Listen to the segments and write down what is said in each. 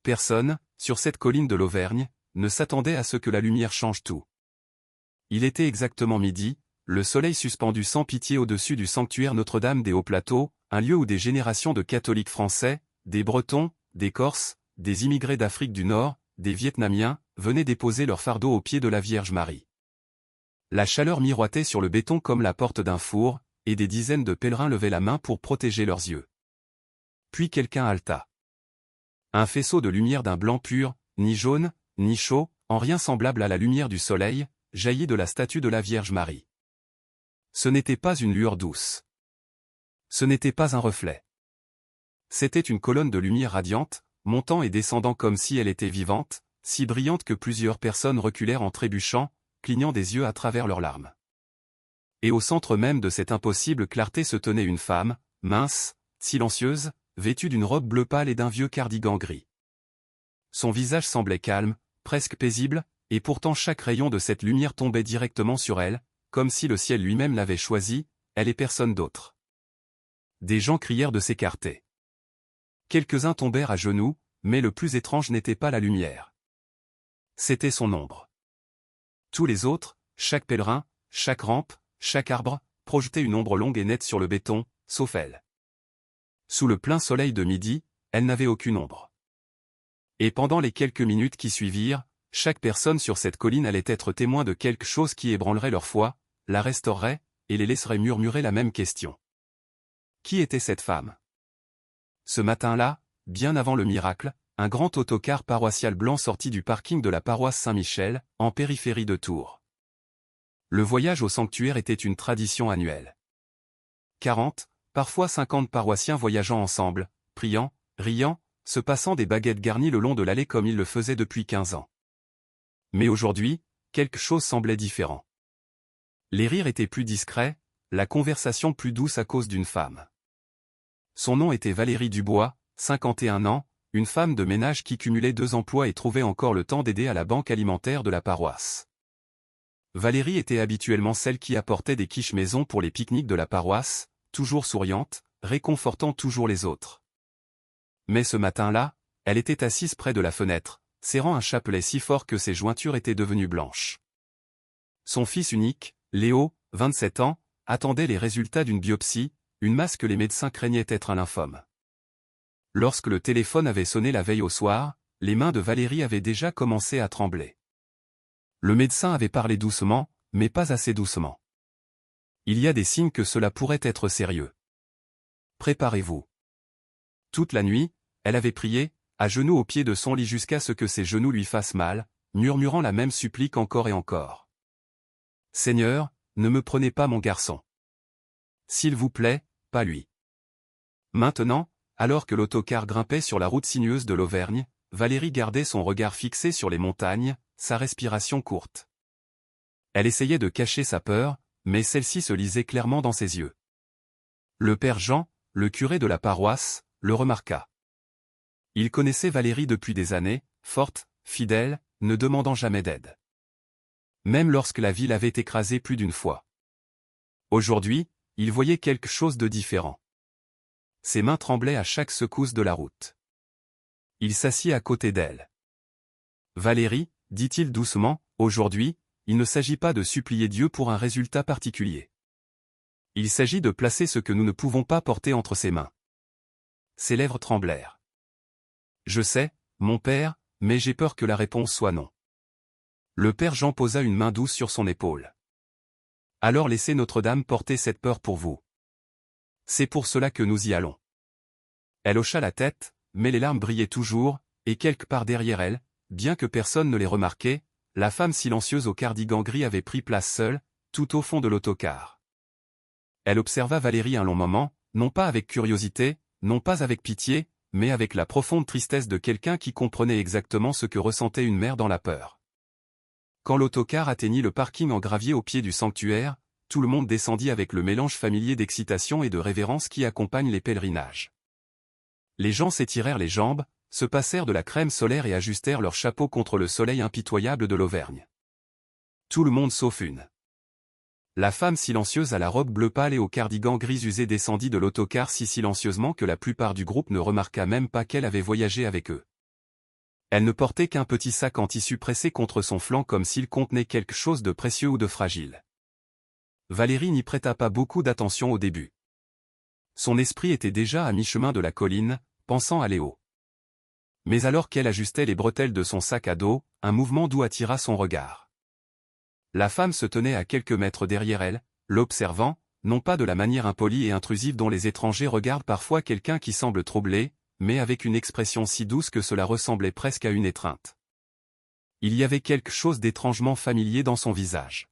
Personne, sur cette colline de l'Auvergne, ne s'attendait à ce que la lumière change tout. Il était exactement midi, le soleil suspendu sans pitié au-dessus du sanctuaire Notre-Dame des Hauts-Plateaux, un lieu où des générations de catholiques français, des Bretons, des Corses, des immigrés d'Afrique du Nord, des Vietnamiens, venaient déposer leur fardeau aux pieds de la Vierge Marie. La chaleur miroitait sur le béton comme la porte d'un four, et des dizaines de pèlerins levaient la main pour protéger leurs yeux. Puis quelqu'un haleta. Un faisceau de lumière d'un blanc pur, ni jaune, ni chaud, en rien semblable à la lumière du soleil, jaillit de la statue de la Vierge Marie. Ce n'était pas une lueur douce. Ce n'était pas un reflet. C'était une colonne de lumière radiante, montant et descendant comme si elle était vivante, si brillante que plusieurs personnes reculèrent en trébuchant, clignant des yeux à travers leurs larmes. Et au centre même de cette impossible clarté se tenait une femme, mince, silencieuse, vêtue d'une robe bleu pâle et d'un vieux cardigan gris. Son visage semblait calme, presque paisible, et pourtant chaque rayon de cette lumière tombait directement sur elle, comme si le ciel lui-même l'avait choisie, elle et personne d'autre. Des gens crièrent de s'écarter. Quelques-uns tombèrent à genoux, mais le plus étrange n'était pas la lumière. C'était son ombre. Tous les autres, chaque pèlerin, chaque rampe, chaque arbre, projetaient une ombre longue et nette sur le béton, sauf elle. Sous le plein soleil de midi, elle n'avait aucune ombre. Et pendant les quelques minutes qui suivirent, chaque personne sur cette colline allait être témoin de quelque chose qui ébranlerait leur foi, la restaurerait, et les laisserait murmurer la même question. Qui était cette femme? Ce matin-là, bien avant le miracle, un grand autocar paroissial blanc sortit du parking de la paroisse Saint-Michel, en périphérie de Tours. Le voyage au sanctuaire était une tradition annuelle. 40, parfois 50 paroissiens voyageant ensemble, priant, riant, se passant des baguettes garnies le long de l'allée comme ils le faisaient depuis 15 ans. Mais aujourd'hui, quelque chose semblait différent. Les rires étaient plus discrets, la conversation plus douce à cause d'une femme. Son nom était Valérie Dubois, 51 ans, une femme de ménage qui cumulait 2 emplois et trouvait encore le temps d'aider à la banque alimentaire de la paroisse. Valérie était habituellement celle qui apportait des quiches maison pour les pique-niques de la paroisse, toujours souriante, réconfortant toujours les autres. Mais ce matin-là, elle était assise près de la fenêtre, serrant un chapelet si fort que ses jointures étaient devenues blanches. Son fils unique, Léo, 27 ans, attendait les résultats d'une biopsie, une masse que les médecins craignaient être un lymphome. Lorsque le téléphone avait sonné la veille au soir, les mains de Valérie avaient déjà commencé à trembler. Le médecin avait parlé doucement, mais pas assez doucement. Il y a des signes que cela pourrait être sérieux. Préparez-vous. Toute la nuit, elle avait prié, à genoux au pied de son lit jusqu'à ce que ses genoux lui fassent mal, murmurant la même supplique encore et encore. « Seigneur, ne me prenez pas mon garçon. S'il vous plaît, pas lui. » Maintenant, alors que l'autocar grimpait sur la route sinueuse de l'Auvergne, Valérie gardait son regard fixé sur les montagnes, sa respiration courte. Elle essayait de cacher sa peur, mais celle-ci se lisait clairement dans ses yeux. Le père Jean, le curé de la paroisse, le remarqua. Il connaissait Valérie depuis des années, forte, fidèle, ne demandant jamais d'aide. Même lorsque la vie l'avait écrasée plus d'une fois. Aujourd'hui, il voyait quelque chose de différent. Ses mains tremblaient à chaque secousse de la route. Il s'assit à côté d'elle. « Valérie, dit-il doucement, aujourd'hui, il ne s'agit pas de supplier Dieu pour un résultat particulier. Il s'agit de placer ce que nous ne pouvons pas porter entre ses mains. » Ses lèvres tremblèrent. « Je sais, mon père, mais j'ai peur que la réponse soit non. » Le père Jean posa une main douce sur son épaule. « Alors laissez Notre-Dame porter cette peur pour vous. C'est pour cela que nous y allons. » Elle hocha la tête, mais les larmes brillaient toujours, et quelque part derrière elle, bien que personne ne les remarquait, la femme silencieuse au cardigan gris avait pris place seule, tout au fond de l'autocar. Elle observa Valérie un long moment, non pas avec curiosité, non pas avec pitié, mais avec la profonde tristesse de quelqu'un qui comprenait exactement ce que ressentait une mère dans la peur. Quand l'autocar atteignit le parking en gravier au pied du sanctuaire, tout le monde descendit avec le mélange familier d'excitation et de révérence qui accompagne les pèlerinages. Les gens s'étirèrent les jambes, se passèrent de la crème solaire et ajustèrent leurs chapeaux contre le soleil impitoyable de l'Auvergne. Tout le monde sauf une. La femme silencieuse à la robe bleu pâle et au cardigan gris usé descendit de l'autocar si silencieusement que la plupart du groupe ne remarqua même pas qu'elle avait voyagé avec eux. Elle ne portait qu'un petit sac en tissu pressé contre son flanc comme s'il contenait quelque chose de précieux ou de fragile. Valérie n'y prêta pas beaucoup d'attention au début. Son esprit était déjà à mi-chemin de la colline, pensant à Léo. Mais alors qu'elle ajustait les bretelles de son sac à dos, un mouvement doux attira son regard. La femme se tenait à quelques mètres derrière elle, l'observant, non pas de la manière impolie et intrusive dont les étrangers regardent parfois quelqu'un qui semble troublé, mais avec une expression si douce que cela ressemblait presque à une étreinte. Il y avait quelque chose d'étrangement familier dans son visage.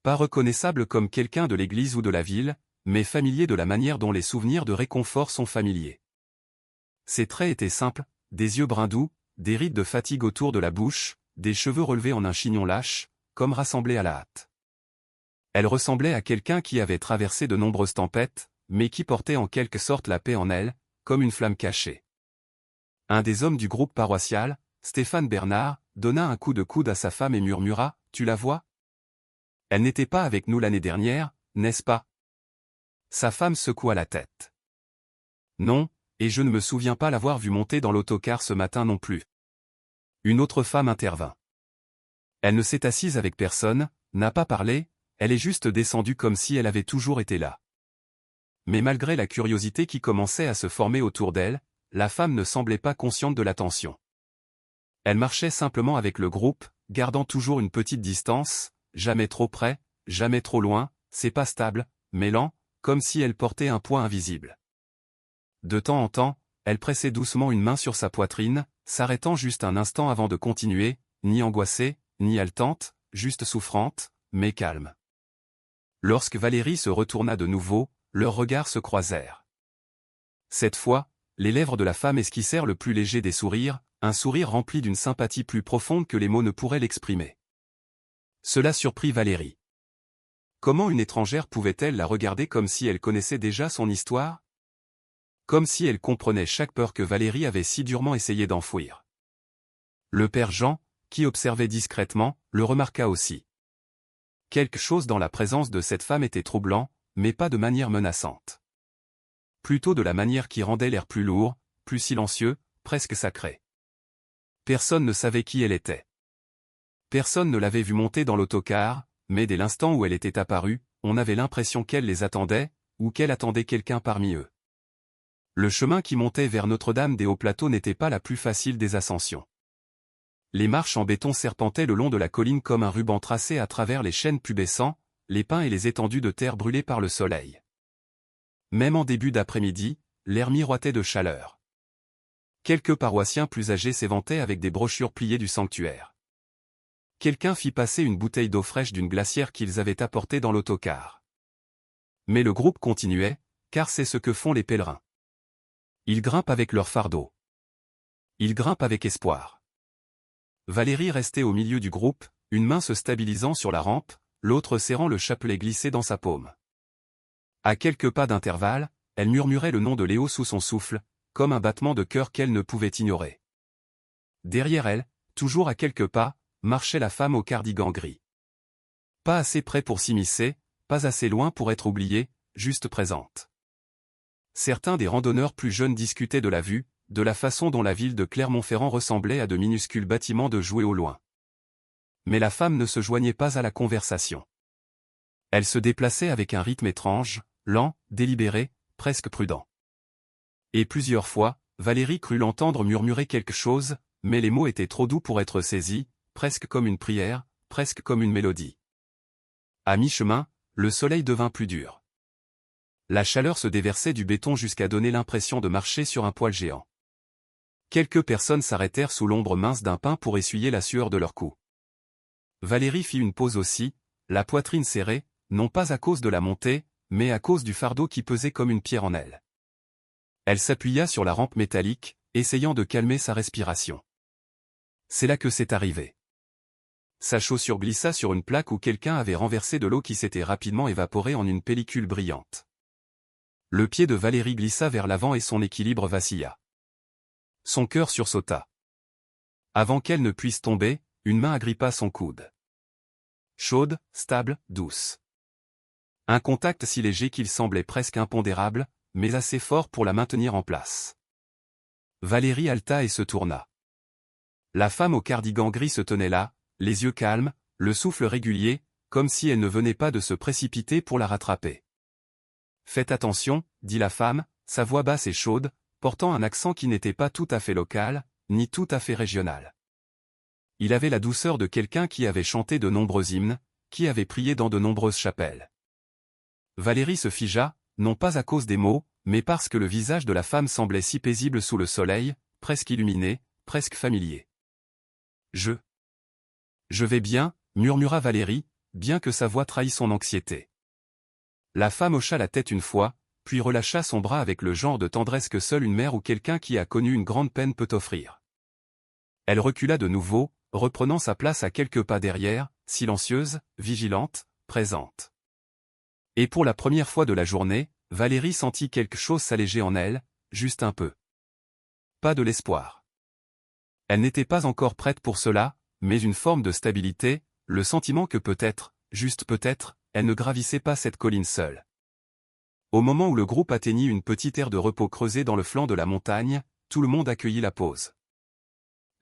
Pas reconnaissable comme quelqu'un de l'église ou de la ville, mais familier de la manière dont les souvenirs de réconfort sont familiers. Ses traits étaient simples, des yeux brun doux, des rides de fatigue autour de la bouche, des cheveux relevés en un chignon lâche, comme rassemblés à la hâte. Elle ressemblait à quelqu'un qui avait traversé de nombreuses tempêtes, mais qui portait en quelque sorte la paix en elle, comme une flamme cachée. Un des hommes du groupe paroissial, Stéphane Bernard, donna un coup de coude à sa femme et murmura « Tu la vois ? Elle n'était pas avec nous l'année dernière, n'est-ce pas ?» Sa femme secoua la tête. « Non, et je ne me souviens pas l'avoir vue monter dans l'autocar ce matin non plus. » Une autre femme intervint. « Elle ne s'est assise avec personne, n'a pas parlé, elle est juste descendue comme si elle avait toujours été là. » Mais malgré la curiosité qui commençait à se former autour d'elle, la femme ne semblait pas consciente de la tension. Elle marchait simplement avec le groupe, gardant toujours une petite distance, jamais trop près, jamais trop loin, c'est pas stable, mais lent, comme si elle portait un poids invisible. De temps en temps, elle pressait doucement une main sur sa poitrine, s'arrêtant juste un instant avant de continuer, ni angoissée, ni haletante, juste souffrante, mais calme. Lorsque Valérie se retourna de nouveau, leurs regards se croisèrent. Cette fois, les lèvres de la femme esquissèrent le plus léger des sourires, un sourire rempli d'une sympathie plus profonde que les mots ne pourraient l'exprimer. Cela surprit Valérie. Comment une étrangère pouvait-elle la regarder comme si elle connaissait déjà son histoire ? Comme si elle comprenait chaque peur que Valérie avait si durement essayé d'enfouir. Le père Jean, qui observait discrètement, le remarqua aussi. Quelque chose dans la présence de cette femme était troublant, mais pas de manière menaçante. Plutôt de la manière qui rendait l'air plus lourd, plus silencieux, presque sacré. Personne ne savait qui elle était. Personne ne l'avait vue monter dans l'autocar, mais dès l'instant où elle était apparue, on avait l'impression qu'elle les attendait, ou qu'elle attendait quelqu'un parmi eux. Le chemin qui montait vers Notre-Dame-des-Hauts-Plateaux n'était pas la plus facile des ascensions. Les marches en béton serpentaient le long de la colline comme un ruban tracé à travers les chênes pubescents, les pins et les étendues de terre brûlées par le soleil. Même en début d'après-midi, l'air miroitait de chaleur. Quelques paroissiens plus âgés s'éventaient avec des brochures pliées du sanctuaire. Quelqu'un fit passer une bouteille d'eau fraîche d'une glacière qu'ils avaient apportée dans l'autocar. Mais le groupe continuait, car c'est ce que font les pèlerins. Ils grimpent avec leur fardeau. Ils grimpent avec espoir. Valérie restait au milieu du groupe, une main se stabilisant sur la rampe, l'autre serrant le chapelet glissé dans sa paume. À quelques pas d'intervalle, elle murmurait le nom de Léo sous son souffle, comme un battement de cœur qu'elle ne pouvait ignorer. Derrière elle, toujours à quelques pas, marchait la femme au cardigan gris. Pas assez près pour s'immiscer, pas assez loin pour être oubliée, juste présente. Certains des randonneurs plus jeunes discutaient de la vue, de la façon dont la ville de Clermont-Ferrand ressemblait à de minuscules bâtiments de jouets au loin. Mais la femme ne se joignait pas à la conversation. Elle se déplaçait avec un rythme étrange, lent, délibéré, presque prudent. Et plusieurs fois, Valérie crut l'entendre murmurer quelque chose, mais les mots étaient trop doux pour être saisis, presque comme une prière, presque comme une mélodie. À mi-chemin, le soleil devint plus dur. La chaleur se déversait du béton jusqu'à donner l'impression de marcher sur un poêle géant. Quelques personnes s'arrêtèrent sous l'ombre mince d'un pin pour essuyer la sueur de leur cou. Valérie fit une pause aussi, la poitrine serrée, non pas à cause de la montée, mais à cause du fardeau qui pesait comme une pierre en elle. Elle s'appuya sur la rampe métallique, essayant de calmer sa respiration. C'est là que c'est arrivé. Sa chaussure glissa sur une plaque où quelqu'un avait renversé de l'eau qui s'était rapidement évaporée en une pellicule brillante. Le pied de Valérie glissa vers l'avant et son équilibre vacilla. Son cœur sursauta. Avant qu'elle ne puisse tomber, une main agrippa son coude. Chaude, stable, douce. Un contact si léger qu'il semblait presque impondérable, mais assez fort pour la maintenir en place. Valérie haleta et se tourna. La femme au cardigan gris se tenait là, les yeux calmes, le souffle régulier, comme si elle ne venait pas de se précipiter pour la rattraper. « Faites attention, » dit la femme, sa voix basse et chaude, portant un accent qui n'était pas tout à fait local, ni tout à fait régional. Il avait la douceur de quelqu'un qui avait chanté de nombreux hymnes, qui avait prié dans de nombreuses chapelles. Valérie se figea, non pas à cause des mots, mais parce que le visage de la femme semblait si paisible sous le soleil, presque illuminé, presque familier. « Je vais bien, » murmura Valérie, bien que sa voix trahît son anxiété. La femme hocha la tête une fois, puis relâcha son bras avec le genre de tendresse que seule une mère ou quelqu'un qui a connu une grande peine peut offrir. Elle recula de nouveau, reprenant sa place à quelques pas derrière, silencieuse, vigilante, présente. Et pour la première fois de la journée, Valérie sentit quelque chose s'alléger en elle, juste un peu. Pas de l'espoir. Elle n'était pas encore prête pour cela, mais une forme de stabilité, le sentiment que peut-être, juste peut-être, elle ne gravissait pas cette colline seule. Au moment où le groupe atteignit une petite aire de repos creusée dans le flanc de la montagne, tout le monde accueillit la pause.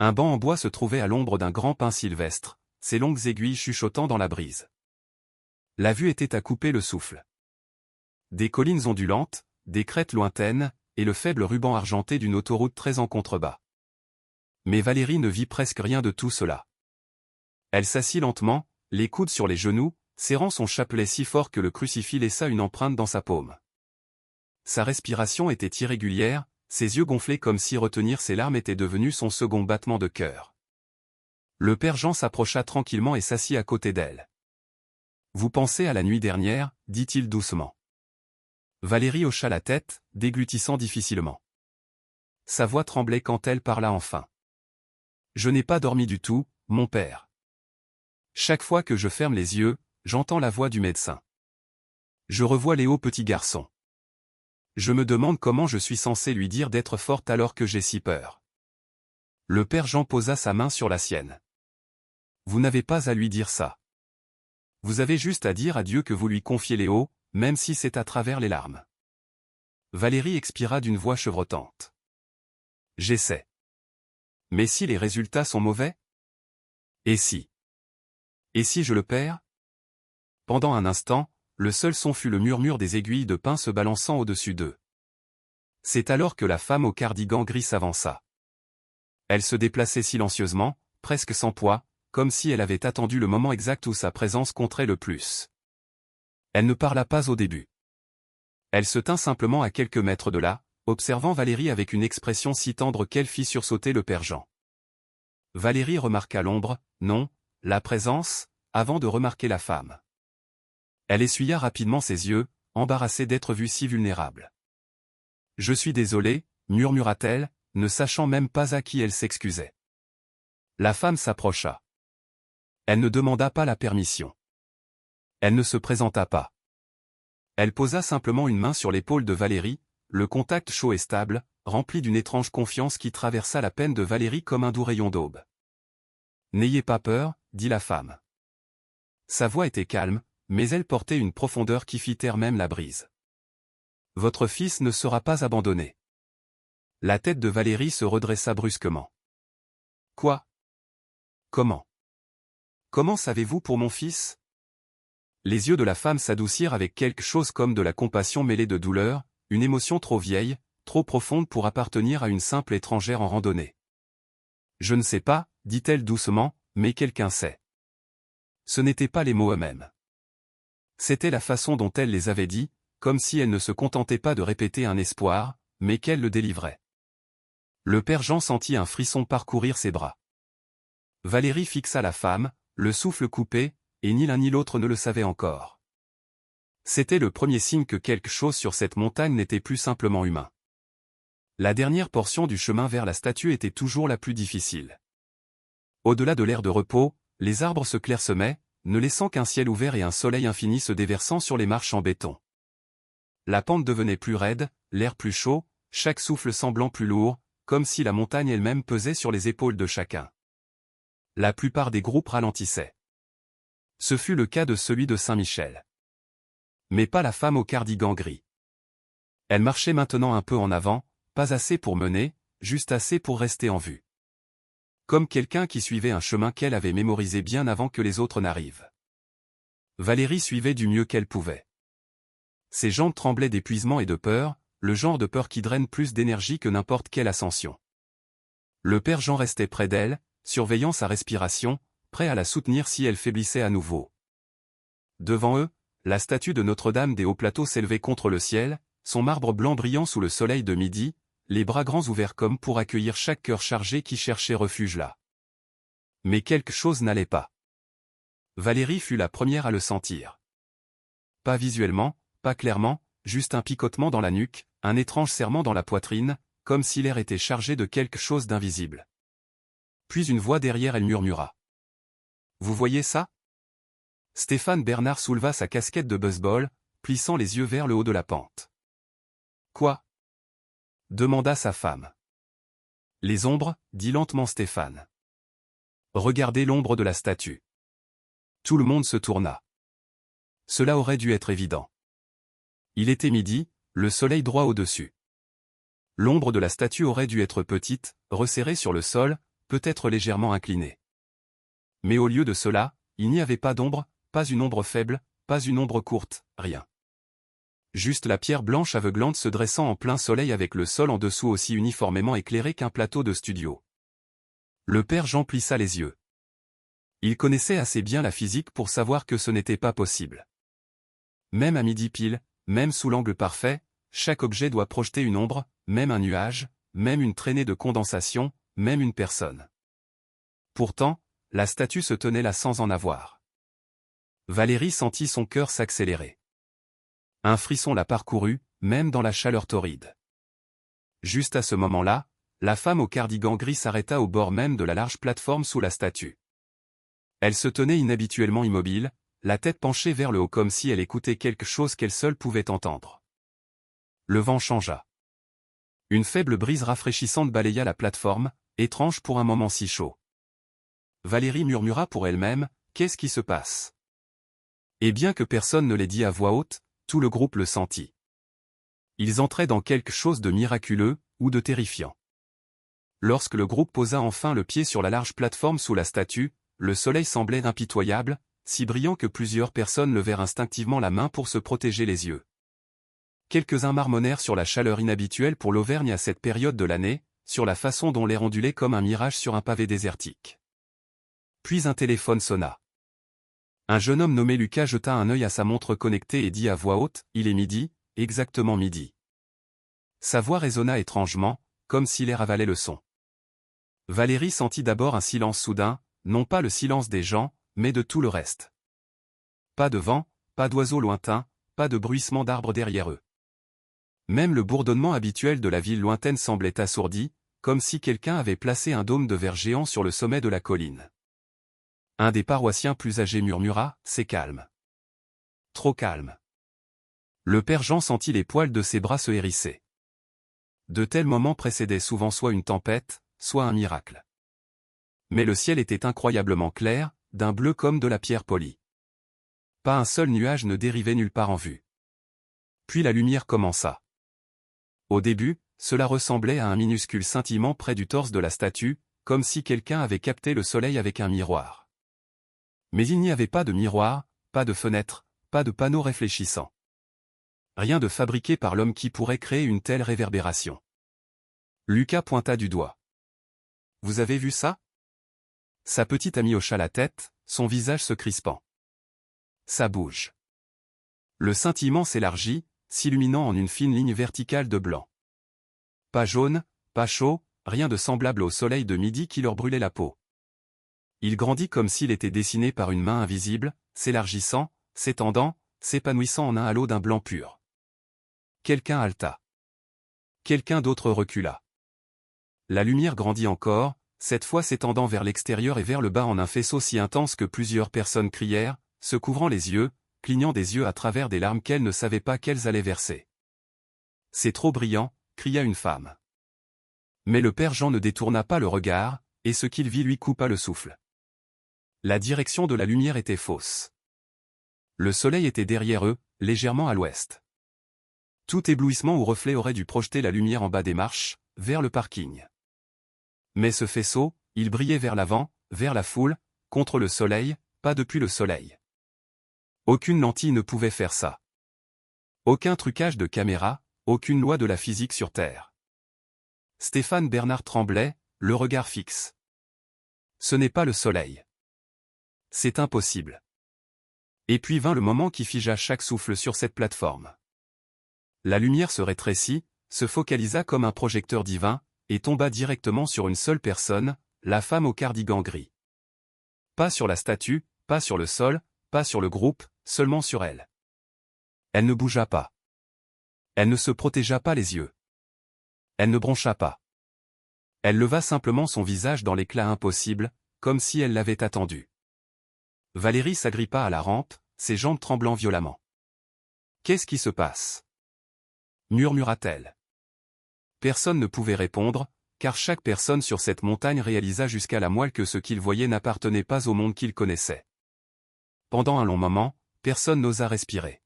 Un banc en bois se trouvait à l'ombre d'un grand pin sylvestre, ses longues aiguilles chuchotant dans la brise. La vue était à couper le souffle. Des collines ondulantes, des crêtes lointaines, et le faible ruban argenté d'une autoroute très en contrebas. Mais Valérie ne vit presque rien de tout cela. Elle s'assit lentement, les coudes sur les genoux, serrant son chapelet si fort que le crucifix laissa une empreinte dans sa paume. Sa respiration était irrégulière, ses yeux gonflés comme si retenir ses larmes était devenu son second battement de cœur. Le père Jean s'approcha tranquillement et s'assit à côté d'elle. « Vous pensez à la nuit dernière » dit-il doucement. Valérie hocha la tête, déglutissant difficilement. Sa voix tremblait quand elle parla enfin. « Je n'ai pas dormi du tout, mon père. Chaque fois que je ferme les yeux, j'entends la voix du médecin. Je revois Léo petit garçon. Je me demande comment je suis censé lui dire d'être forte alors que j'ai si peur. » Le père Jean posa sa main sur la sienne. « Vous n'avez pas à lui dire ça. Vous avez juste à dire à Dieu que vous lui confiez Léo, même si c'est à travers les larmes. » Valérie expira d'une voix chevrotante. « J'essaie. Mais si les résultats sont mauvais? Et si? Et si je le perds? » Pendant un instant, le seul son fut le murmure des aiguilles de pin se balançant au-dessus d'eux. C'est alors que la femme au cardigan gris s'avança. Elle se déplaçait silencieusement, presque sans poids, comme si elle avait attendu le moment exact où sa présence compterait le plus. Elle ne parla pas au début. Elle se tint simplement à quelques mètres de là, observant Valérie avec une expression si tendre qu'elle fit sursauter le père Jean. Valérie remarqua l'ombre, non, la présence, avant de remarquer la femme. Elle essuya rapidement ses yeux, embarrassée d'être vue si vulnérable. « Je suis désolée » murmura-t-elle, ne sachant même pas à qui elle s'excusait. La femme s'approcha. Elle ne demanda pas la permission. Elle ne se présenta pas. Elle posa simplement une main sur l'épaule de Valérie, le contact chaud et stable, rempli d'une étrange confiance qui traversa la peine de Valérie comme un doux rayon d'aube. « N'ayez pas peur » dit la femme. Sa voix était calme, mais elle portait une profondeur qui fit taire même la brise. « Votre fils ne sera pas abandonné. » La tête de Valérie se redressa brusquement. « Quoi? Comment? Comment savez-vous pour mon fils ?» Les yeux de la femme s'adoucirent avec quelque chose comme de la compassion mêlée de douleur, une émotion trop vieille, trop profonde pour appartenir à une simple étrangère en randonnée. « Je ne sais pas, » dit-elle doucement, « mais quelqu'un sait. » Ce n'étaient pas les mots eux-mêmes. C'était la façon dont elle les avait dit, comme si elle ne se contentait pas de répéter un espoir, mais qu'elle le délivrait. Le père Jean sentit un frisson parcourir ses bras. Valérie fixa la femme, le souffle coupé, et ni l'un ni l'autre ne le savait encore. C'était le premier signe que quelque chose sur cette montagne n'était plus simplement humain. La dernière portion du chemin vers la statue était toujours la plus difficile. Au-delà de l'aire de repos, les arbres se clairsemaient, ne laissant qu'un ciel ouvert et un soleil infini se déversant sur les marches en béton. La pente devenait plus raide, l'air plus chaud, chaque souffle semblant plus lourd, comme si la montagne elle-même pesait sur les épaules de chacun. La plupart des groupes ralentissaient. Ce fut le cas de celui de Saint-Michel. Mais pas la femme au cardigan gris. Elle marchait maintenant un peu en avant, pas assez pour mener, juste assez pour rester en vue. Comme quelqu'un qui suivait un chemin qu'elle avait mémorisé bien avant que les autres n'arrivent. Valérie suivait du mieux qu'elle pouvait. Ses jambes tremblaient d'épuisement et de peur, le genre de peur qui draine plus d'énergie que n'importe quelle ascension. Le père Jean restait près d'elle, surveillant sa respiration, prêt à la soutenir si elle faiblissait à nouveau. Devant eux, la statue de Notre-Dame des Hauts-Plateaux s'élevait contre le ciel, son marbre blanc brillant sous le soleil de midi, les bras grands ouverts comme pour accueillir chaque cœur chargé qui cherchait refuge là. Mais quelque chose n'allait pas. Valérie fut la première à le sentir. Pas visuellement, pas clairement, juste un picotement dans la nuque, un étrange serrement dans la poitrine, comme si l'air était chargé de quelque chose d'invisible. Puis une voix derrière elle murmura. « Vous voyez ça ?» Stéphane Bernard souleva sa casquette de baseball, plissant les yeux vers le haut de la pente. « Quoi ?» demanda sa femme. « Les ombres, » dit lentement Stéphane. « Regardez l'ombre de la statue. » Tout le monde se tourna. Cela aurait dû être évident. Il était midi, le soleil droit au-dessus. L'ombre de la statue aurait dû être petite, resserrée sur le sol, peut-être légèrement inclinée. Mais au lieu de cela, il n'y avait pas d'ombre, pas une ombre faible, pas une ombre courte, rien. Juste la pierre blanche aveuglante se dressant en plein soleil avec le sol en dessous aussi uniformément éclairé qu'un plateau de studio. Le père Jean plissa les yeux. Il connaissait assez bien la physique pour savoir que ce n'était pas possible. Même à midi pile, même sous l'angle parfait, chaque objet doit projeter une ombre, même un nuage, même une traînée de condensation, même une personne. Pourtant, la statue se tenait là sans en avoir. Valérie sentit son cœur s'accélérer. Un frisson la parcourut, même dans la chaleur torride. Juste à ce moment-là, la femme au cardigan gris s'arrêta au bord même de la large plateforme sous la statue. Elle se tenait inhabituellement immobile, la tête penchée vers le haut comme si elle écoutait quelque chose qu'elle seule pouvait entendre. Le vent changea. Une faible brise rafraîchissante balaya la plateforme, étrange pour un moment si chaud. Valérie murmura pour elle-même, « Qu'est-ce qui se passe ?» Et bien que personne ne l'ait dit à voix haute, tout le groupe le sentit. Ils entraient dans quelque chose de miraculeux, ou de terrifiant. Lorsque le groupe posa enfin le pied sur la large plateforme sous la statue, le soleil semblait impitoyable, si brillant que plusieurs personnes levèrent instinctivement la main pour se protéger les yeux. Quelques-uns marmonnèrent sur la chaleur inhabituelle pour l'Auvergne à cette période de l'année, sur la façon dont l'air ondulait comme un mirage sur un pavé désertique. Puis un téléphone sonna. Un jeune homme nommé Lucas jeta un œil à sa montre connectée et dit à voix haute, « Il est midi, exactement midi. » Sa voix résonna étrangement, comme si l'air avalait le son. Valérie sentit d'abord un silence soudain, non pas le silence des gens, mais de tout le reste. Pas de vent, pas d'oiseaux lointains, pas de bruissement d'arbres derrière eux. Même le bourdonnement habituel de la ville lointaine semblait assourdi, comme si quelqu'un avait placé un dôme de verre géant sur le sommet de la colline. Un des paroissiens plus âgés murmura, « C'est calme. Trop calme. » Le père Jean sentit les poils de ses bras se hérisser. De tels moments précédaient souvent soit une tempête, soit un miracle. Mais le ciel était incroyablement clair, d'un bleu comme de la pierre polie. Pas un seul nuage ne dérivait nulle part en vue. Puis la lumière commença. Au début, cela ressemblait à un minuscule scintillement près du torse de la statue, comme si quelqu'un avait capté le soleil avec un miroir. Mais il n'y avait pas de miroir, pas de fenêtre, pas de panneau réfléchissant. Rien de fabriqué par l'homme qui pourrait créer une telle réverbération. Lucas pointa du doigt. « Vous avez vu ça ?» Sa petite amie hocha la tête, son visage se crispant. « Ça bouge. » Le scintillement s'élargit, s'illuminant en une fine ligne verticale de blanc. Pas jaune, pas chaud, rien de semblable au soleil de midi qui leur brûlait la peau. Il grandit comme s'il était dessiné par une main invisible, s'élargissant, s'étendant, s'épanouissant en un halo d'un blanc pur. Quelqu'un halta. Quelqu'un d'autre recula. La lumière grandit encore, cette fois s'étendant vers l'extérieur et vers le bas en un faisceau si intense que plusieurs personnes crièrent, se couvrant les yeux, clignant des yeux à travers des larmes qu'elles ne savaient pas qu'elles allaient verser. « C'est trop brillant », cria une femme. Mais le père Jean ne détourna pas le regard, et ce qu'il vit lui coupa le souffle. La direction de la lumière était fausse. Le soleil était derrière eux, légèrement à l'ouest. Tout éblouissement ou reflet aurait dû projeter la lumière en bas des marches, vers le parking. Mais ce faisceau, il brillait vers l'avant, vers la foule, contre le soleil, pas depuis le soleil. Aucune lentille ne pouvait faire ça. Aucun trucage de caméra, aucune loi de la physique sur Terre. Stéphane Bernard tremblait, le regard fixe. Ce n'est pas le soleil. C'est impossible. Et puis vint le moment qui figea chaque souffle sur cette plateforme. La lumière se rétrécit, se focalisa comme un projecteur divin, et tomba directement sur une seule personne, la femme au cardigan gris. Pas sur la statue, pas sur le sol, pas sur le groupe, seulement sur elle. Elle ne bougea pas. Elle ne se protégea pas les yeux. Elle ne broncha pas. Elle leva simplement son visage dans l'éclat impossible, comme si elle l'avait attendu. Valérie s'agrippa à la rampe, ses jambes tremblant violemment. « Qu'est-ce qui se passe » murmura-t-elle. Personne ne pouvait répondre, car chaque personne sur cette montagne réalisa jusqu'à la moelle que ce qu'ils voyaient n'appartenait pas au monde qu'ils connaissaient. Pendant un long moment, personne n'osa respirer.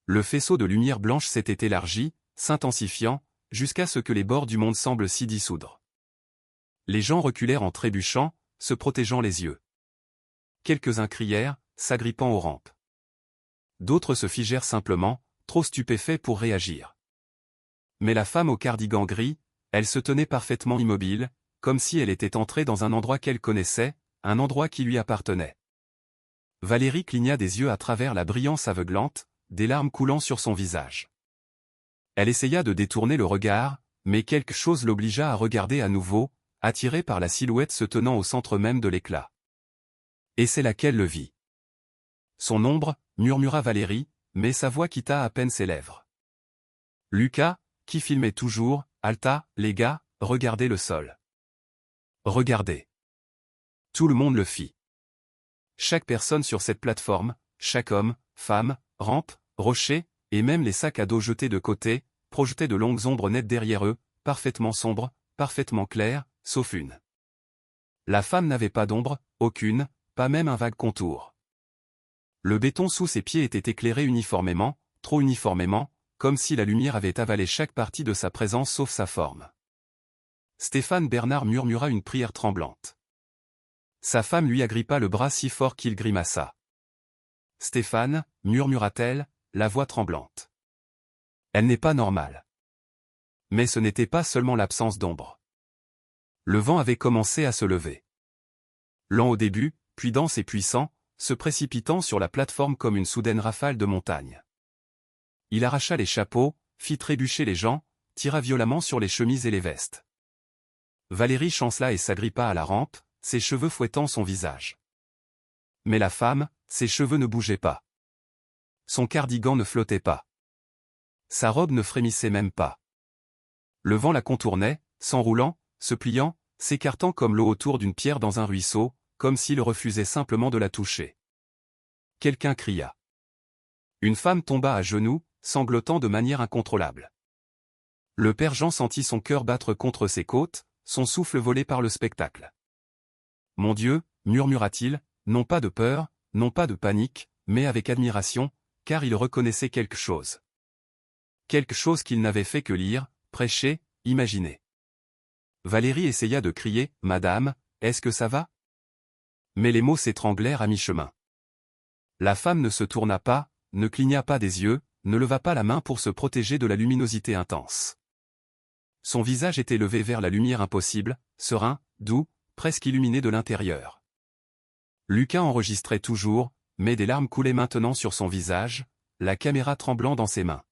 Le faisceau de lumière blanche s'était élargi, s'intensifiant, jusqu'à ce que les bords du monde semblent s'y dissoudre. Les gens reculèrent en trébuchant, se protégeant les yeux. Quelques-uns crièrent, s'agrippant aux rampes. D'autres se figèrent simplement, trop stupéfaits pour réagir. Mais la femme au cardigan gris, elle se tenait parfaitement immobile, comme si elle était entrée dans un endroit qu'elle connaissait, un endroit qui lui appartenait. Valérie cligna des yeux à travers la brillance aveuglante, des larmes coulant sur son visage. Elle essaya de détourner le regard, mais quelque chose l'obligea à regarder à nouveau, attirée par la silhouette se tenant au centre même de l'éclat. Et c'est là qu'elle le vit. Son ombre, murmura Valérie, mais sa voix quitta à peine ses lèvres. Lucas, qui filmait toujours, halta, les gars, regardez le sol. Regardez. Tout le monde le fit. Chaque personne sur cette plateforme, chaque homme, femme, rampe, rocher, et même les sacs à dos jetés de côté, projetaient de longues ombres nettes derrière eux, parfaitement sombres, parfaitement claires, sauf une. La femme n'avait pas d'ombre, aucune, pas même un vague contour. Le béton sous ses pieds était éclairé uniformément, trop uniformément, comme si la lumière avait avalé chaque partie de sa présence sauf sa forme. Stéphane Bernard murmura une prière tremblante. Sa femme lui agrippa le bras si fort qu'il grimaça. « Stéphane, murmura-t-elle, la voix tremblante. Elle n'est pas normale. » Mais ce n'était pas seulement l'absence d'ombre. Le vent avait commencé à se lever. Lent au début, puis dense et puissant, se précipitant sur la plateforme comme une soudaine rafale de montagne. Il arracha les chapeaux, fit trébucher les gens, tira violemment sur les chemises et les vestes. Valérie chancela et s'agrippa à la rampe, ses cheveux fouettant son visage. Mais la femme, ses cheveux ne bougeaient pas. Son cardigan ne flottait pas. Sa robe ne frémissait même pas. Le vent la contournait, s'enroulant, se pliant, s'écartant comme l'eau autour d'une pierre dans un ruisseau, comme s'il refusait simplement de la toucher. Quelqu'un cria. Une femme tomba à genoux, sanglotant de manière incontrôlable. Le père Jean sentit son cœur battre contre ses côtes, son souffle volé par le spectacle. « Mon Dieu » murmura-t-il, non pas de peur, non pas de panique, mais avec admiration, car il reconnaissait quelque chose. Quelque chose qu'il n'avait fait que lire, prêcher, imaginer. Valérie essaya de crier « Madame, est-ce que ça va ?» Mais les mots s'étranglèrent à mi-chemin. La femme ne se tourna pas, ne cligna pas des yeux, ne leva pas la main pour se protéger de la luminosité intense. Son visage était levé vers la lumière impossible, serein, doux, presque illuminé de l'intérieur. Lucas enregistrait toujours, mais des larmes coulaient maintenant sur son visage, la caméra tremblant dans ses mains.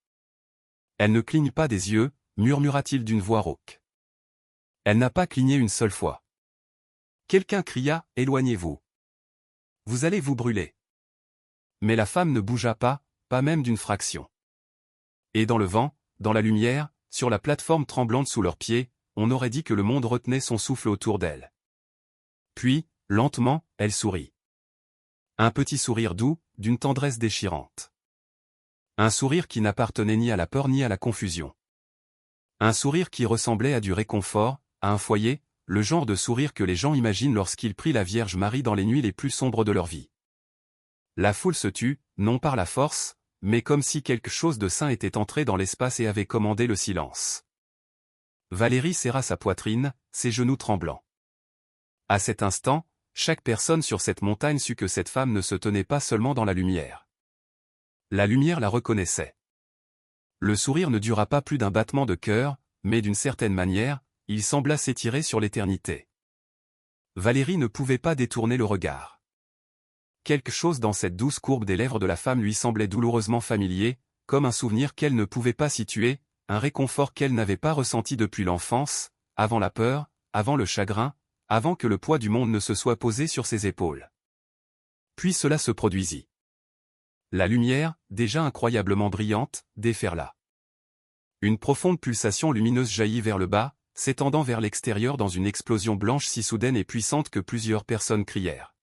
« Elle ne cligne pas des yeux » murmura-t-il d'une voix rauque. Elle n'a pas cligné une seule fois. Quelqu'un cria « Éloignez-vous. Vous allez vous brûler. » Mais la femme ne bougea pas, pas même d'une fraction. Et dans le vent, dans la lumière, sur la plateforme tremblante sous leurs pieds, on aurait dit que le monde retenait son souffle autour d'elle. Puis, lentement, elle sourit. Un petit sourire doux, d'une tendresse déchirante. Un sourire qui n'appartenait ni à la peur ni à la confusion. Un sourire qui ressemblait à du réconfort, à un foyer, le genre de sourire que les gens imaginent lorsqu'ils prient la Vierge Marie dans les nuits les plus sombres de leur vie. La foule se tut, non par la force, mais comme si quelque chose de saint était entré dans l'espace et avait commandé le silence. Valérie serra sa poitrine, ses genoux tremblants. À cet instant, chaque personne sur cette montagne sut que cette femme ne se tenait pas seulement dans la lumière. La lumière la reconnaissait. Le sourire ne dura pas plus d'un battement de cœur, mais d'une certaine manière, il sembla s'étirer sur l'éternité. Valérie ne pouvait pas détourner le regard. Quelque chose dans cette douce courbe des lèvres de la femme lui semblait douloureusement familier, comme un souvenir qu'elle ne pouvait pas situer, un réconfort qu'elle n'avait pas ressenti depuis l'enfance, avant la peur, avant le chagrin, avant que le poids du monde ne se soit posé sur ses épaules. Puis cela se produisit. La lumière, déjà incroyablement brillante, déferla. Une profonde pulsation lumineuse jaillit vers le bas, s'étendant vers l'extérieur dans une explosion blanche si soudaine et puissante que plusieurs personnes crièrent.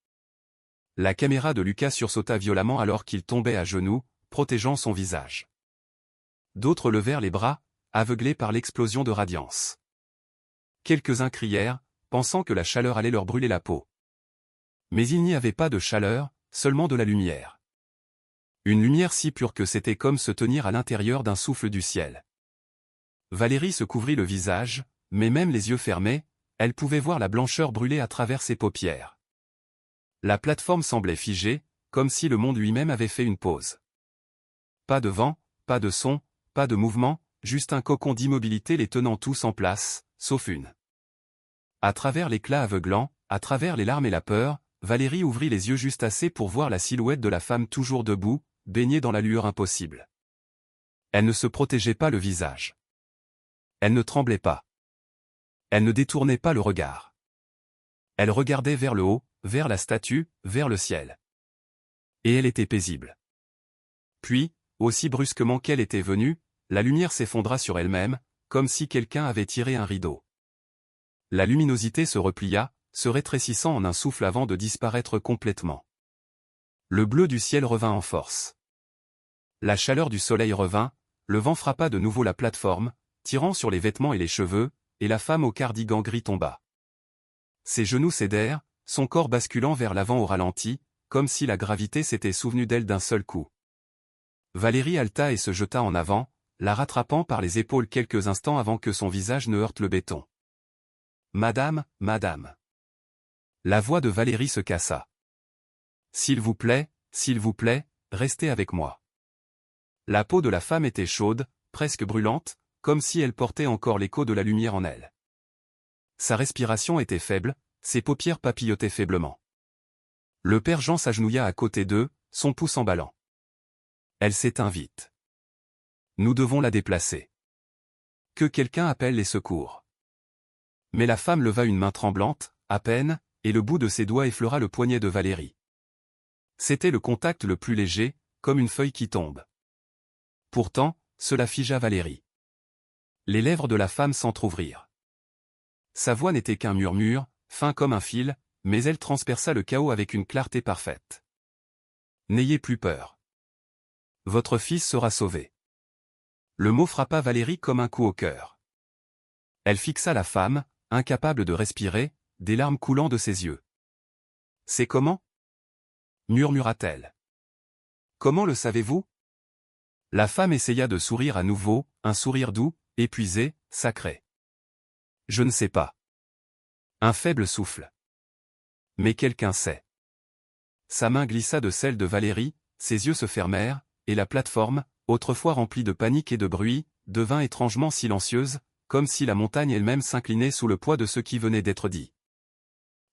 La caméra de Lucas sursauta violemment alors qu'il tombait à genoux, protégeant son visage. D'autres levèrent les bras, aveuglés par l'explosion de radiance. Quelques-uns crièrent, pensant que la chaleur allait leur brûler la peau. Mais il n'y avait pas de chaleur, seulement de la lumière. Une lumière si pure que c'était comme se tenir à l'intérieur d'un souffle du ciel. Valérie se couvrit le visage, mais même les yeux fermés, elle pouvait voir la blancheur brûler à travers ses paupières. La plateforme semblait figée, comme si le monde lui-même avait fait une pause. Pas de vent, pas de son, pas de mouvement, juste un cocon d'immobilité les tenant tous en place, sauf une. À travers l'éclat aveuglant, à travers les larmes et la peur, Valérie ouvrit les yeux juste assez pour voir la silhouette de la femme toujours debout, baignée dans la lueur impossible. Elle ne se protégeait pas le visage. Elle ne tremblait pas. Elle ne détournait pas le regard. Elle regardait vers le haut, vers la statue, vers le ciel. Et elle était paisible. Puis, aussi brusquement qu'elle était venue, la lumière s'effondra sur elle-même, comme si quelqu'un avait tiré un rideau. La luminosité se replia, se rétrécissant en un souffle avant de disparaître complètement. Le bleu du ciel revint en force. La chaleur du soleil revint, le vent frappa de nouveau la plateforme, tirant sur les vêtements et les cheveux, et la femme au cardigan gris tomba. Ses genoux cédèrent, son corps basculant vers l'avant au ralenti, comme si la gravité s'était souvenue d'elle d'un seul coup. Valérie halta et se jeta en avant, la rattrapant par les épaules quelques instants avant que son visage ne heurte le béton. « Madame, madame. » La voix de Valérie se cassa. « S'il vous plaît, restez avec moi. » La peau de la femme était chaude, presque brûlante, comme si elle portait encore l'écho de la lumière en elle. Sa respiration était faible, ses paupières papillotaient faiblement. Le père Jean s'agenouilla à côté d'eux, son pouce emballant. Elle s'éteint vite. Nous devons la déplacer. Que quelqu'un appelle les secours. Mais la femme leva une main tremblante, à peine, et le bout de ses doigts effleura le poignet de Valérie. C'était le contact le plus léger, comme une feuille qui tombe. Pourtant, cela figea Valérie. Les lèvres de la femme s'entr'ouvrirent. Sa voix n'était qu'un murmure, fin comme un fil, mais elle transperça le chaos avec une clarté parfaite. N'ayez plus peur. Votre fils sera sauvé. Le mot frappa Valérie comme un coup au cœur. Elle fixa la femme, incapable de respirer, des larmes coulant de ses yeux. « C'est comment » murmura-t-elle. « Comment le savez-vous » La femme essaya de sourire à nouveau, un sourire doux, épuisé, sacré. « Je ne sais pas. » Un faible souffle. « Mais quelqu'un sait. » Sa main glissa de celle de Valérie, ses yeux se fermèrent, et la plateforme, autrefois remplie de panique et de bruit, devint étrangement silencieuse, comme si la montagne elle-même s'inclinait sous le poids de ce qui venait d'être dit.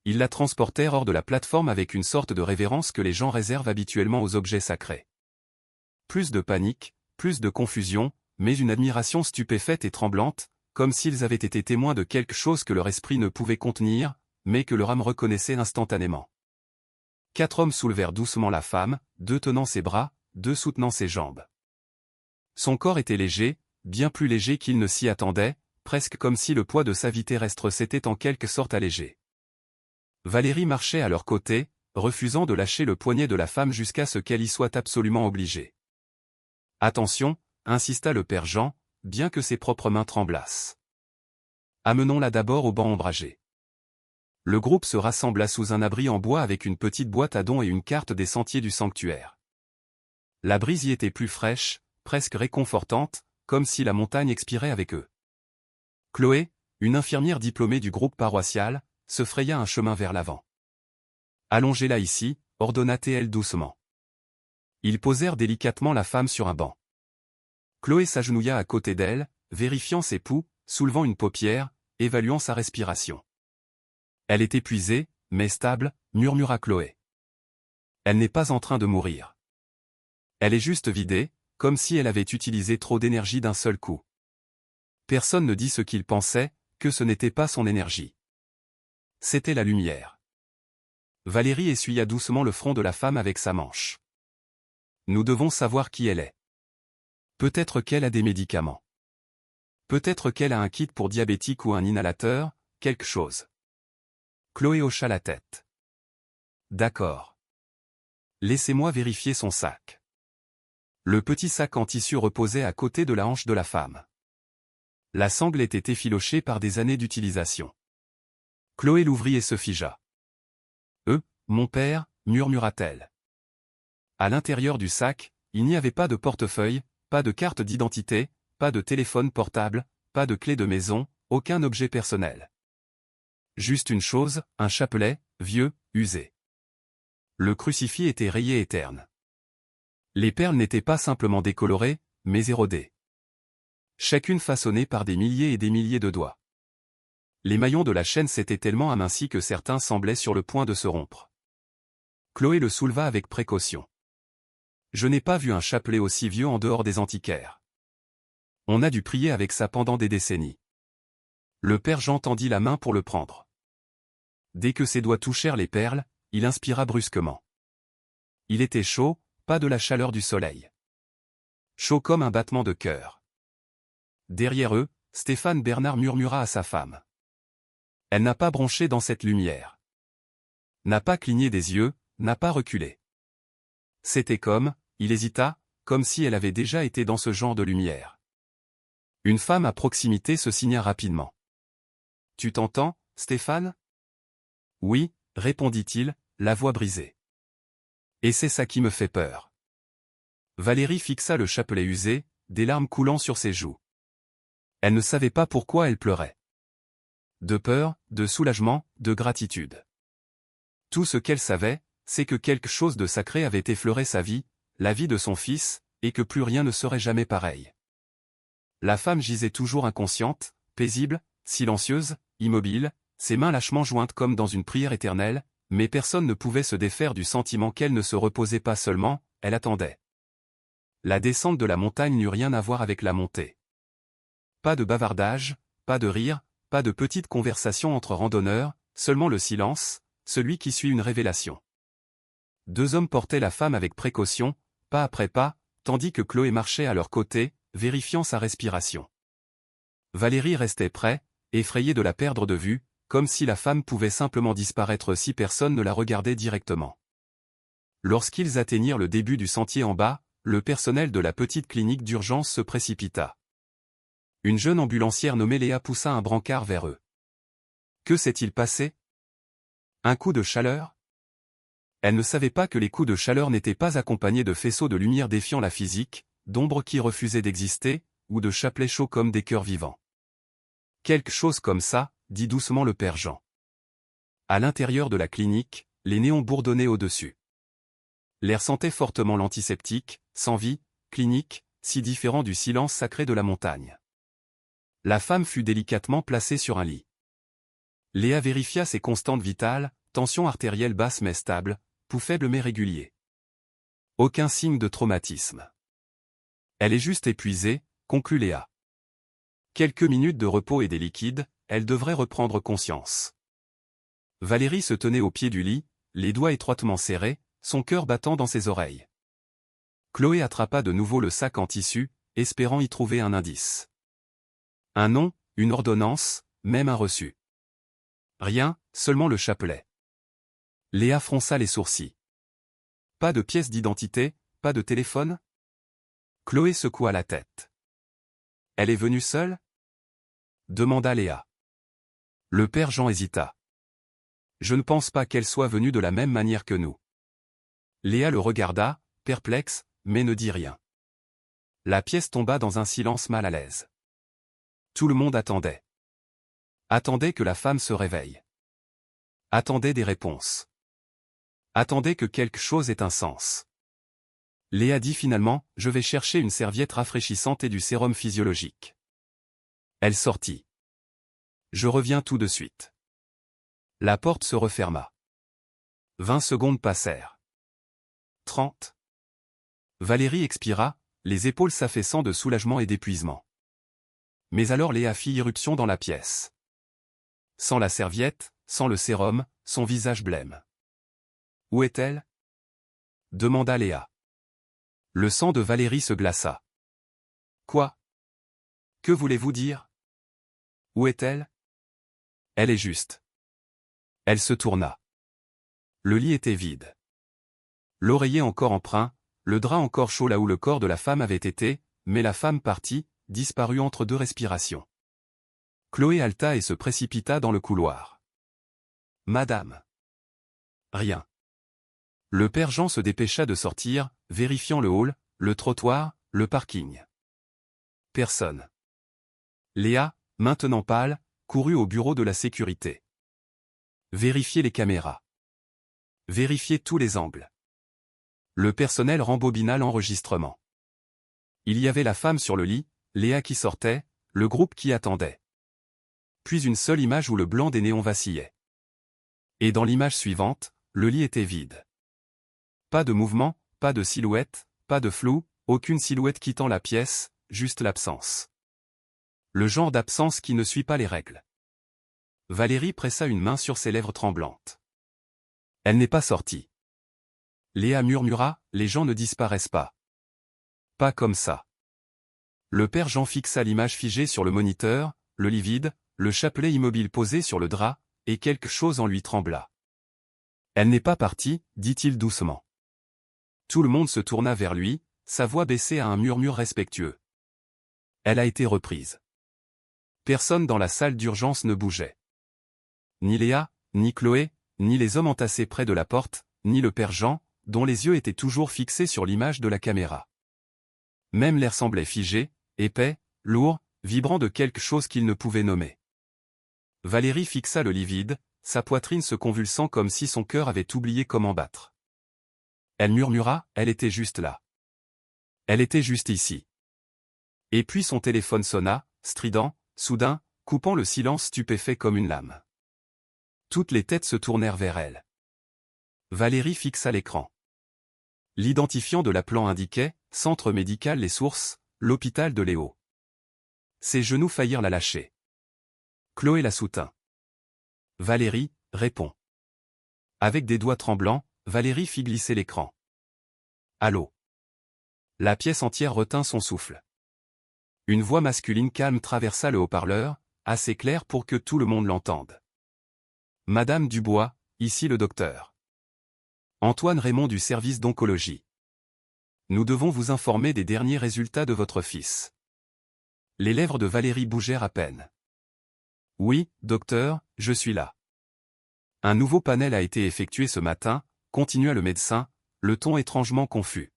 Ils la transportèrent hors de la plateforme avec une sorte de révérence que les gens réservent habituellement aux objets sacrés. Plus de panique, plus de confusion, mais une admiration stupéfaite et tremblante, comme s'ils avaient été témoins de quelque chose que leur esprit ne pouvait contenir, mais que leur âme reconnaissait instantanément. 4 hommes soulevèrent doucement la femme, 2 tenant ses bras, 2 soutenant ses jambes. Son corps était léger, bien plus léger qu'il ne s'y attendait, presque comme si le poids de sa vie terrestre s'était en quelque sorte allégé. Valérie marchait à leur côté, refusant de lâcher le poignet de la femme jusqu'à ce qu'elle y soit absolument obligée. « Attention » insista le père Jean, bien que ses propres mains tremblassent. « Amenons-la d'abord au banc ombragé. » Le groupe se rassembla sous un abri en bois avec une petite boîte à dons et une carte des sentiers du sanctuaire. La brise y était plus fraîche, presque réconfortante, comme si la montagne expirait avec eux. Chloé, une infirmière diplômée du groupe paroissial, se fraya un chemin vers l'avant. Allongez-la ici, ordonna-t-elle doucement. Ils posèrent délicatement la femme sur un banc. Chloé s'agenouilla à côté d'elle, vérifiant ses pouls, soulevant une paupière, évaluant sa respiration. Elle est épuisée, mais stable, murmura Chloé. Elle n'est pas en train de mourir. Elle est juste vidée, comme si elle avait utilisé trop d'énergie d'un seul coup. Personne ne dit ce qu'il pensait, que ce n'était pas son énergie. C'était la lumière. Valérie essuya doucement le front de la femme avec sa manche. Nous devons savoir qui elle est. Peut-être qu'elle a des médicaments. Peut-être qu'elle a un kit pour diabétique ou un inhalateur, quelque chose. Chloé hocha la tête. D'accord. Laissez-moi vérifier son sac. Le petit sac en tissu reposait à côté de la hanche de la femme. La sangle était effilochée par des années d'utilisation. Chloé l'ouvrit et se figea. Mon père, murmura-t-elle. À l'intérieur du sac, il n'y avait pas de portefeuille, pas de carte d'identité, pas de téléphone portable, pas de clé de maison, aucun objet personnel. Juste une chose, un chapelet, vieux, usé. Le crucifix était rayé et terne. Les perles n'étaient pas simplement décolorées, mais érodées. Chacune façonnée par des milliers et des milliers de doigts. Les maillons de la chaîne s'étaient tellement amincis que certains semblaient sur le point de se rompre. Chloé le souleva avec précaution. Je n'ai pas vu un chapelet aussi vieux en dehors des antiquaires. On a dû prier avec ça pendant des décennies. Le père Jean tendit la main pour le prendre. Dès que ses doigts touchèrent les perles, il inspira brusquement. Il était chaud, pas de la chaleur du soleil. Chaud comme un battement de cœur. Derrière eux, Stéphane Bernard murmura à sa femme. Elle n'a pas bronché dans cette lumière. N'a pas cligné des yeux, n'a pas reculé. C'était comme, il hésita, comme si elle avait déjà été dans ce genre de lumière. Une femme à proximité se signa rapidement. Tu t'entends, Stéphane? Oui, répondit-il, la voix brisée. Et c'est ça qui me fait peur. Valérie fixa le chapelet usé, des larmes coulant sur ses joues. Elle ne savait pas pourquoi elle pleurait. De peur, de soulagement, de gratitude. Tout ce qu'elle savait, c'est que quelque chose de sacré avait effleuré sa vie, la vie de son fils, et que plus rien ne serait jamais pareil. La femme gisait toujours inconsciente, paisible, silencieuse, immobile, ses mains lâchement jointes comme dans une prière éternelle, mais personne ne pouvait se défaire du sentiment qu'elle ne se reposait pas seulement, elle attendait. La descente de la montagne n'eut rien à voir avec la montée. Pas de bavardage, pas de rire, pas de petites conversations entre randonneurs, seulement le silence, celui qui suit une révélation. Deux hommes portaient la femme avec précaution, pas après pas, tandis que Chloé marchait à leur côté, vérifiant sa respiration. Valérie restait près, effrayée de la perdre de vue, comme si la femme pouvait simplement disparaître si personne ne la regardait directement. Lorsqu'ils atteignirent le début du sentier en bas, le personnel de la petite clinique d'urgence se précipita. Une jeune ambulancière nommée Léa poussa un brancard vers eux. Que s'est-il passé? Un coup de chaleur? Elle ne savait pas que les coups de chaleur n'étaient pas accompagnés de faisceaux de lumière défiant la physique, d'ombres qui refusaient d'exister, ou de chapelets chauds comme des cœurs vivants. Quelque chose comme ça, dit doucement le père Jean. À l'intérieur de la clinique, les néons bourdonnaient au-dessus. L'air sentait fortement l'antiseptique, sans vie, clinique, si différent du silence sacré de la montagne. La femme fut délicatement placée sur un lit. Léa vérifia ses constantes vitales, tension artérielle basse mais stable, pouls faible mais régulier. Aucun signe de traumatisme. Elle est juste épuisée, conclut Léa. Quelques minutes de repos et des liquides, elle devrait reprendre conscience. Valérie se tenait au pied du lit, les doigts étroitement serrés, son cœur battant dans ses oreilles. Chloé attrapa de nouveau le sac en tissu, espérant y trouver un indice. Un nom, une ordonnance, même un reçu. Rien, seulement le chapelet. Léa fronça les sourcils. Pas de pièce d'identité, pas de téléphone? Chloé secoua la tête. Elle est venue seule? Demanda Léa. Le père Jean hésita. Je ne pense pas qu'elle soit venue de la même manière que nous. Léa le regarda, perplexe, mais ne dit rien. La pièce tomba dans un silence mal à l'aise. Tout le monde attendait. Attendait que la femme se réveille. Attendez des réponses. Attendez que quelque chose ait un sens. Léa dit finalement, je vais chercher une serviette rafraîchissante et du sérum physiologique. Elle sortit. Je reviens tout de suite. La porte se referma. 20 secondes passèrent. 30. Valérie expira, les épaules s'affaissant de soulagement et d'épuisement. Mais alors Léa fit irruption dans la pièce. Sans la serviette, sans le sérum, son visage blême. Où est-elle? Demanda Léa. Le sang de Valérie se glaça. Quoi? Que voulez-vous dire? Où est-elle? Elle est juste. Elle se tourna. Le lit était vide. L'oreiller encore empreint, le drap encore chaud là où le corps de la femme avait été, mais la femme partit, disparut entre deux respirations. Chloé halta et se précipita dans le couloir. Madame. Rien. Le père Jean se dépêcha de sortir, vérifiant le hall, le trottoir, le parking. Personne. Léa, maintenant pâle, courut au bureau de la sécurité. Vérifier les caméras. Vérifier tous les angles. Le personnel rembobina l'enregistrement. Il y avait la femme sur le lit, Léa qui sortait, le groupe qui attendait. Puis une seule image où le blanc des néons vacillait. Et dans l'image suivante, le lit était vide. Pas de mouvement, pas de silhouette, pas de flou, aucune silhouette quittant la pièce, juste l'absence. Le genre d'absence qui ne suit pas les règles. Valérie pressa une main sur ses lèvres tremblantes. Elle n'est pas sortie. Léa murmura, les gens ne disparaissent pas. Pas comme ça. Le père Jean fixa l'image figée sur le moniteur, le lit vide, le chapelet immobile posé sur le drap, et quelque chose en lui trembla. Elle n'est pas partie, dit-il doucement. Tout le monde se tourna vers lui, sa voix baissée à un murmure respectueux. Elle a été reprise. Personne dans la salle d'urgence ne bougeait. Ni Léa, ni Chloé, ni les hommes entassés près de la porte, ni le père Jean, dont les yeux étaient toujours fixés sur l'image de la caméra. Même l'air semblait figé, épais, lourd, vibrant de quelque chose qu'il ne pouvait nommer. Valérie fixa le lit vide, sa poitrine se convulsant comme si son cœur avait oublié comment battre. Elle murmura, elle était juste là. Elle était juste ici. Et puis son téléphone sonna, strident, soudain, coupant le silence stupéfait comme une lame. Toutes les têtes se tournèrent vers elle. Valérie fixa l'écran. L'identifiant de l'appelant indiquait, centre médical Les Sources, l'hôpital de Léo. Ses genoux faillirent la lâcher. Chloé la soutint. Valérie, réponds. Avec des doigts tremblants, Valérie fit glisser l'écran. Allô. La pièce entière retint son souffle. Une voix masculine calme traversa le haut-parleur, assez claire pour que tout le monde l'entende. Madame Dubois, ici le docteur. Antoine Raymond du service d'oncologie. Nous devons vous informer des derniers résultats de votre fils. Les lèvres de Valérie bougèrent à peine. Oui, docteur, je suis là. Un nouveau panel a été effectué ce matin, continua le médecin, le ton étrangement confus.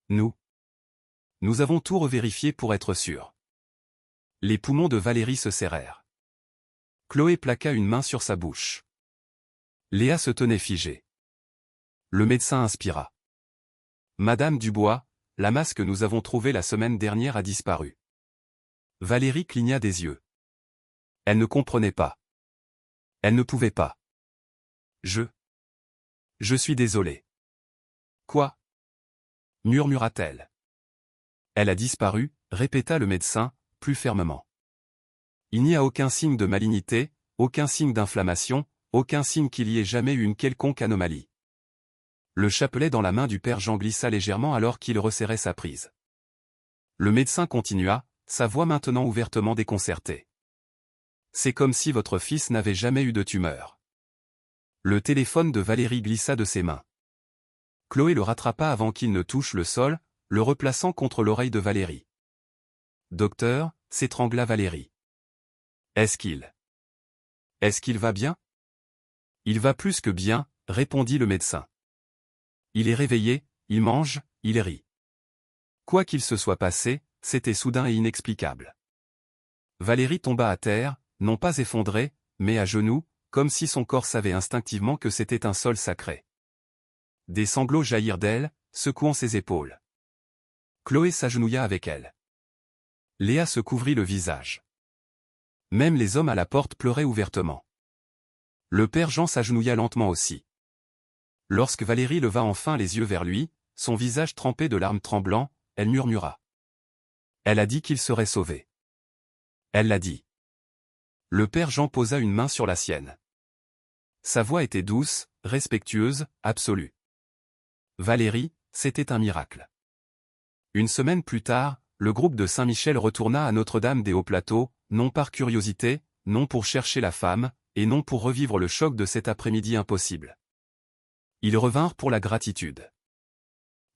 Nous avons tout revérifié pour être sûrs. Les poumons de Valérie se serrèrent. Chloé plaqua une main sur sa bouche. Léa se tenait figée. Le médecin inspira. Madame Dubois, la masse que nous avons trouvée la semaine dernière a disparu. Valérie cligna des yeux. Elle ne comprenait pas. Elle ne pouvait pas. Je suis désolée. Quoi? Murmura-t-elle. Elle a disparu, répéta le médecin, plus fermement. Il n'y a aucun signe de malignité, aucun signe d'inflammation, aucun signe qu'il y ait jamais eu une quelconque anomalie. Le chapelet dans la main du père Jean glissa légèrement alors qu'il resserrait sa prise. Le médecin continua, sa voix maintenant ouvertement déconcertée. C'est comme si votre fils n'avait jamais eu de tumeur. Le téléphone de Valérie glissa de ses mains. Chloé le rattrapa avant qu'il ne touche le sol, le replaçant contre l'oreille de Valérie. Docteur, s'étrangla Valérie. Est-ce qu'il va bien? Il va plus que bien, répondit le médecin. Il est réveillé, il mange, il rit. Quoi qu'il se soit passé, c'était soudain et inexplicable. Valérie tomba à terre, non pas effondrée, mais à genoux, comme si son corps savait instinctivement que c'était un sol sacré. Des sanglots jaillirent d'elle, secouant ses épaules. Chloé s'agenouilla avec elle. Léa se couvrit le visage. Même les hommes à la porte pleuraient ouvertement. Le père Jean s'agenouilla lentement aussi. Lorsque Valérie leva enfin les yeux vers lui, son visage trempé de larmes tremblant, elle murmura. Elle a dit qu'il serait sauvé. Elle l'a dit. Le père Jean posa une main sur la sienne. Sa voix était douce, respectueuse, absolue. Valérie, c'était un miracle. Une semaine plus tard, le groupe de Saint-Michel retourna à Notre-Dame des Hauts-Plateaux, non par curiosité, non pour chercher la femme, et non pour revivre le choc de cet après-midi impossible. Ils revinrent pour la gratitude.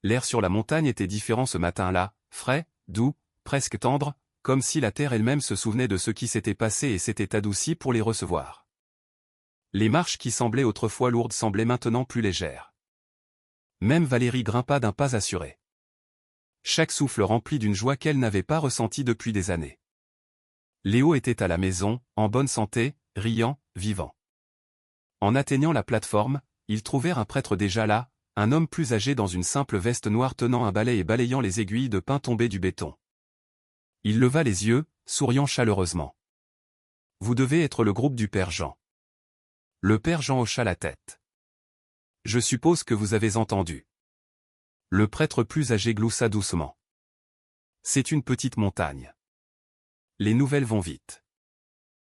L'air sur la montagne était différent ce matin-là, frais, doux, presque tendre, comme si la terre elle-même se souvenait de ce qui s'était passé et s'était adoucie pour les recevoir. Les marches qui semblaient autrefois lourdes semblaient maintenant plus légères. Même Valérie grimpa d'un pas assuré. Chaque souffle rempli d'une joie qu'elle n'avait pas ressentie depuis des années. Léo était à la maison, en bonne santé, riant, vivant. En atteignant la plateforme, ils trouvèrent un prêtre déjà là, un homme plus âgé dans une simple veste noire tenant un balai et balayant les aiguilles de pin tombées du béton. Il leva les yeux, souriant chaleureusement. « Vous devez être le groupe du père Jean. » Le père Jean hocha la tête. « Je suppose que vous avez entendu. » Le prêtre plus âgé gloussa doucement. « C'est une petite montagne. Les nouvelles vont vite. »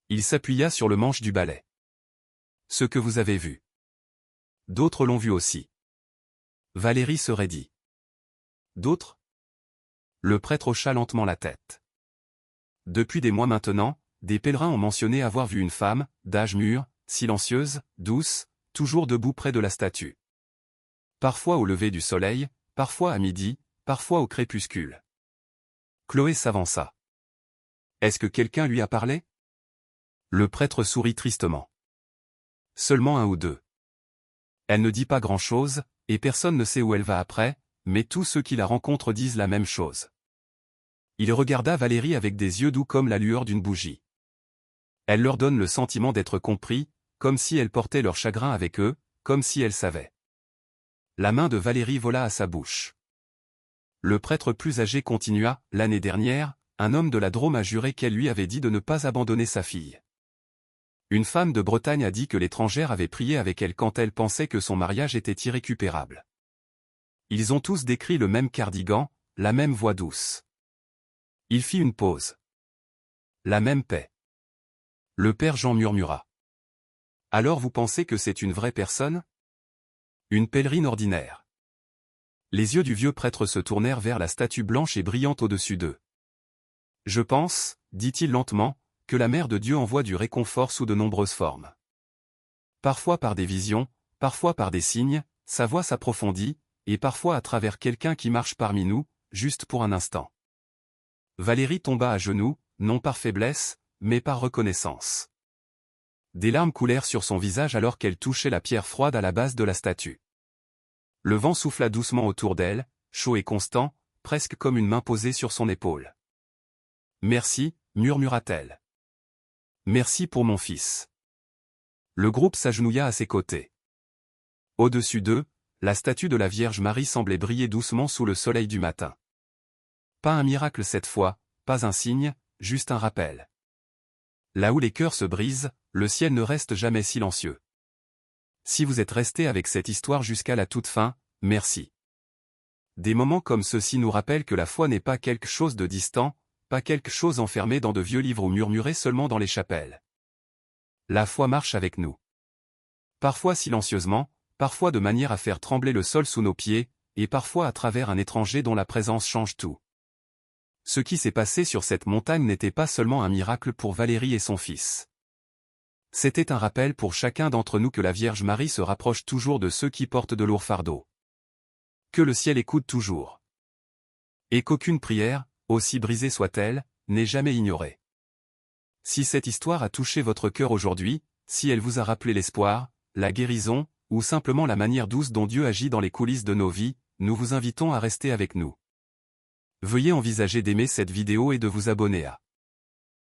Il s'appuya sur le manche du balai. « Ce que vous avez vu. D'autres l'ont vu aussi. » Valérie se raidit. « D'autres ?» Le prêtre hocha lentement la tête. Depuis des mois maintenant, des pèlerins ont mentionné avoir vu une femme, d'âge mûr, silencieuse, douce, toujours debout près de la statue. Parfois au lever du soleil, parfois à midi, parfois au crépuscule. Chloé s'avança. « Est-ce que quelqu'un lui a parlé ?» Le prêtre sourit tristement. « Seulement un ou deux. Elle ne dit pas grand-chose, et personne ne sait où elle va après, mais tous ceux qui la rencontrent disent la même chose. » Il regarda Valérie avec des yeux doux comme la lueur d'une bougie. Elle leur donne le sentiment d'être compris, comme si elle portait leur chagrin avec eux, comme si elle savait. La main de Valérie vola à sa bouche. Le prêtre plus âgé continua, « L'année dernière, un homme de la Drôme a juré qu'elle lui avait dit de ne pas abandonner sa fille. Une femme de Bretagne a dit que l'étrangère avait prié avec elle quand elle pensait que son mariage était irrécupérable. Ils ont tous décrit le même cardigan, la même voix douce. » Il fit une pause. « La même paix. » Le père Jean murmura. « Alors vous pensez que c'est une vraie personne ? Une pèlerine ordinaire. » Les yeux du vieux prêtre se tournèrent vers la statue blanche et brillante au-dessus d'eux. « Je pense, dit-il lentement, que la Mère de Dieu envoie du réconfort sous de nombreuses formes. Parfois par des visions, parfois par des signes, sa voix s'approfondit, et parfois à travers quelqu'un qui marche parmi nous, juste pour un instant. » Valérie tomba à genoux, non par faiblesse, mais par reconnaissance. Des larmes coulèrent sur son visage alors qu'elle touchait la pierre froide à la base de la statue. Le vent souffla doucement autour d'elle, chaud et constant, presque comme une main posée sur son épaule. « Merci, murmura-t-elle. Merci pour mon fils. » Le groupe s'agenouilla à ses côtés. Au-dessus d'eux, la statue de la Vierge Marie semblait briller doucement sous le soleil du matin. Pas un miracle cette fois, pas un signe, juste un rappel. Là où les cœurs se brisent, le ciel ne reste jamais silencieux. Si vous êtes resté avec cette histoire jusqu'à la toute fin, merci. Des moments comme ceux-ci nous rappellent que la foi n'est pas quelque chose de distant, pas quelque chose enfermé dans de vieux livres ou murmuré seulement dans les chapelles. La foi marche avec nous. Parfois silencieusement, parfois de manière à faire trembler le sol sous nos pieds, et parfois à travers un étranger dont la présence change tout. Ce qui s'est passé sur cette montagne n'était pas seulement un miracle pour Valérie et son fils. C'était un rappel pour chacun d'entre nous que la Vierge Marie se rapproche toujours de ceux qui portent de lourds fardeaux. Que le ciel écoute toujours. Et qu'aucune prière, aussi brisée soit-elle, n'est jamais ignorée. Si cette histoire a touché votre cœur aujourd'hui, si elle vous a rappelé l'espoir, la guérison, ou simplement la manière douce dont Dieu agit dans les coulisses de nos vies, nous vous invitons à rester avec nous. Veuillez envisager d'aimer cette vidéo et de vous abonner à